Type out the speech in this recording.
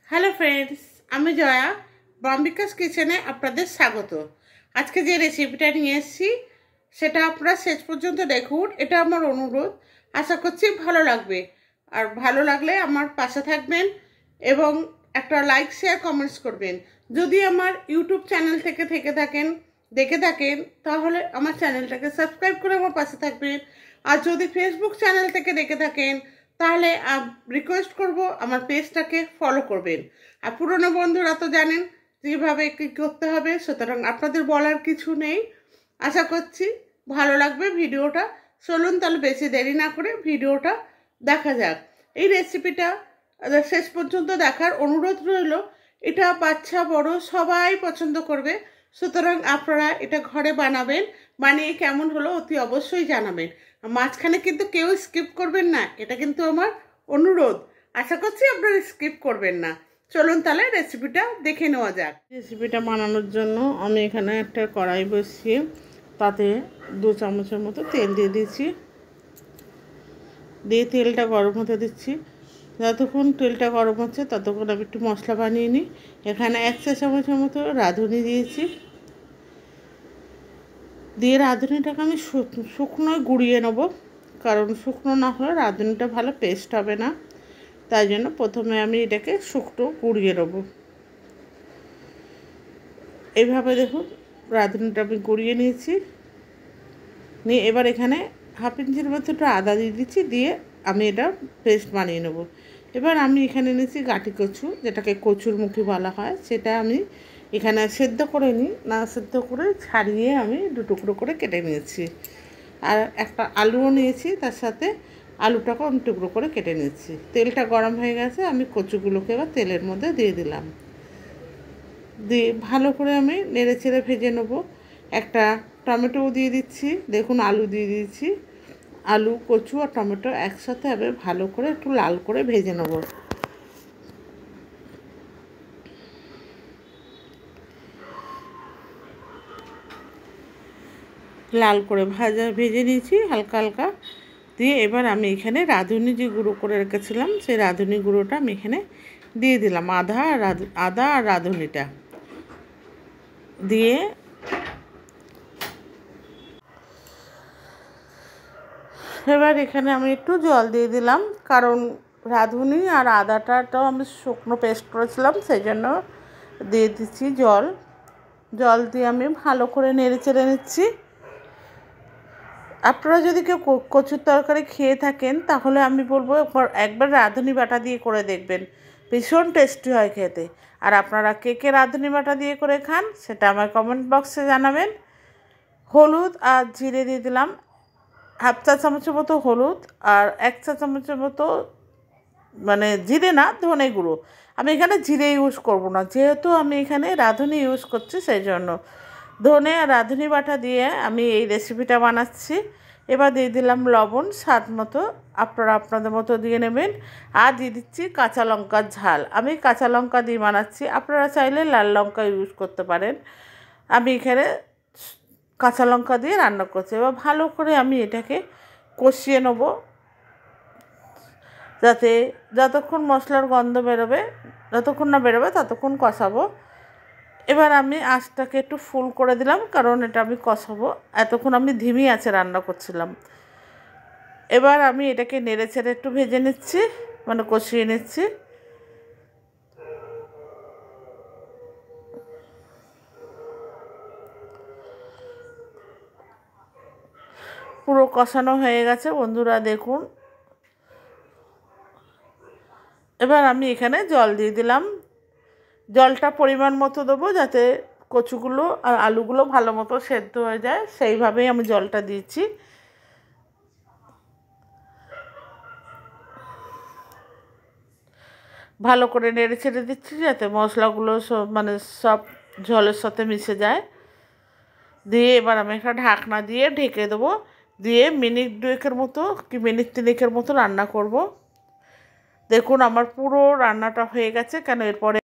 Hello friends, আমি জয়া বম্বিকাস কিচেনে আপনাদের স্বাগত। আজকে যে রেসিপিটা নিয়ে এসেছি সেটা আপনারা শেষ পর্যন্ত দেখুন। এটা আমার অনুরোধ, আশা করছি ভালো লাগবে। আর ভালো লাগলে আমার পাশে থাকবেন এবং একটা লাইক শেয়ার কমেন্টস করবেন। যদি আমার ইউটিউব চ্যানেল থেকে দেখে থাকেন তাহলে আমার চ্যানেলটাকে সাবস্ক্রাইব করে আমার পাশে থাকবেন। আর যদি ফেসবুক চ্যানেল থেকে দেখে থাকেন তাহলে রিকোয়েস্ট করব আমার পেজটাকে ফলো করবেন। আর পুরনো বন্ধুরা তো জানেন যেভাবে কী করতে হবে, সুতরাং আপনাদের বলার কিছু নেই। আশা করছি ভালো লাগবে ভিডিওটা। চলুন তাহলে বেশি দেরি না করে ভিডিওটা দেখা যাক। এই রেসিপিটা শেষ পর্যন্ত দেখার অনুরোধ রইল। এটা বাচ্চা বড় সবাই পছন্দ করবে, সুতরাং আপনারা এটা ঘরে বানাবেন। বানিয়ে কেমন হলো অতি অবশ্যই জানাবেন। মাঝখানে কিন্তু কেউ স্কিপ করবেন না, এটা কিন্তু আমার অনুরোধ। আশা করছি আপনারা স্কিপ করবেন না। চলুন তাহলে রেসিপিটা দেখে নেওয়া যাক। রেসিপিটা বানানোর জন্য আমি এখানে একটা কড়াই বসিয়ে তাতে 2 চামচের মতো তেল দিয়ে দিয়েছি। দিয়ে তেলটা গরম হতে দিচ্ছি। যতক্ষণ তেলটা গরম হচ্ছে ততক্ষণ আমি একটু মশলা বানিয়ে নিই। এখানে 1 চা চামচের মতো রাঁধুনি দিয়েছি। দিয়ে রাঁধুনিটাকে আমি শুকনোয় গুঁড়িয়ে নেবো, কারণ শুকনো না হলে রাঁধুনিটা ভালো পেস্ট হবে না। তাই জন্য প্রথমে আমি এটাকে শুকনো গুঁড়িয়ে নেবো। এইভাবে দেখুন রাঁধুনিটা আমি গুঁড়িয়ে নিয়েছি। নিয়ে এবার এখানে 1/2 ইঞ্চির মতো একটু আদা দিয়ে দিচ্ছি। দিয়ে আমি এটা পেস্ট বানিয়ে নেবো। এবার আমি এখানে নিয়েছি গাঁটি কচু, যেটাকে কচুরমুখী বলা হয়। সেটা আমি এখানে সেদ্ধ করে নিই, না সেদ্ধ করে ছাড়িয়ে আমি 2 টুকরো করে কেটে নিয়েছি। আর একটা আলুও নিয়েছি, তার সাথে আলুটাকে 2 টুকরো করে কেটে নিয়েছি। তেলটা গরম হয়ে গেছে, আমি কচুগুলোকে এবার তেলের মধ্যে দিয়ে দিলাম। দিয়ে ভালো করে আমি নেড়ে চেড়ে ভেজে নেবো। একটা টমেটোও দিয়ে দিচ্ছি। দেখুন আলু দিয়ে দিয়েছি। আলু, কচু আর টমেটো একসাথে আমি ভালো করে একটু লাল করে ভেজে নেব। লাল করে ভেজে নিয়েছি হালকা হালকা। দিয়ে এবার আমি এখানে রাঁধুনি যে গুঁড়ো করে রেখেছিলাম সেই রাঁধুনি গুঁড়োটা আমি এখানে দিয়ে দিলাম। আদা আর রাঁধুনিটা দিয়ে এবার এখানে আমি একটু জল দিয়ে দিলাম, কারণ রাঁধুনি আর আদাটাও আমি শুকনো পেস্ট করেছিলাম, সেই জন্য দিয়ে দিচ্ছি জল। জল দিয়ে আমি ভালো করে নেড়ে চেড়ে নিচ্ছি। আপনারা যদি কেউ কচুর তরকারি খেয়ে থাকেন তাহলে আমি বলবো একবার রাঁধুনি বাটা দিয়ে করে দেখবেন, ভীষণ টেস্টি হয় খেতে। আর আপনারা কে কে রাঁধুনি বাটা দিয়ে করে খান সেটা আমার কমেন্ট বক্সে জানাবেন। হলুদ আর জিরে দিয়ে দিলাম, 1/2 চা চামচের মতো হলুদ আর 1 চা চামচের মতো মানে জিরে না, ধনে গুঁড়ো। আমি এখানে জিরে ইউজ করব না, যেহেতু আমি এখানে রাঁধুনি ইউজ করছি সেই জন্য। ধনে আর রাঁধুনি বাটা দিয়ে আমি এই রেসিপিটা বানাচ্ছি। এবার দিয়ে দিলাম লবণ স্বাদ মতো, আপনারা আপনাদের মতো দিয়ে নেবেন। আর দিয়ে দিচ্ছি কাঁচা লঙ্কার ঝাল। আমি কাঁচা লঙ্কা দিয়ে বানাচ্ছি, আপনারা চাইলে লাল লঙ্কা ইউজ করতে পারেন। আমি এখানে কাঁচা লঙ্কা দিয়ে রান্না করছি। এবার ভালো করে আমি এটাকে কষিয়ে নেব, যাতে যতক্ষণ মশলার গন্ধ বেরোবে, যতক্ষণ না বেরোবে ততক্ষণ কষাবো। এবার আমি আঁচটাকে একটু ফুল করে দিলাম, কারণ এটা আমি কষাবো। এতক্ষণ আমি ধিমি আঁচে রান্না করছিলাম। এবার আমি এটাকে নেড়ে ছেড়ে একটু ভেজে নিচ্ছি, মানে কষিয়ে নিচ্ছি। পুরো কষানো হয়ে গেছে বন্ধুরা, দেখুন। এবার আমি এখানে জল দিয়ে দিলাম। জলটা পরিমাণ মতো দেবো, যাতে কচুগুলো আর আলুগুলো ভালো মতো সেদ্ধ হয়ে যায়, সেইভাবেই আমি জলটা দিয়েছি। ভালো করে নেড়ে ছেড়ে দিচ্ছি যাতে মশলাগুলো সব জলের সাথে মিশে যায়। দিয়ে এবার আমি একটা ঢাকনা দিয়ে ঢেকে দেবো। দিয়ে মিনিট 2 মতো কি মিনিট 3 মতো রান্না করব। দেখুন আমার পুরো রান্নাটা হয়ে গেছে, কেন এরপরে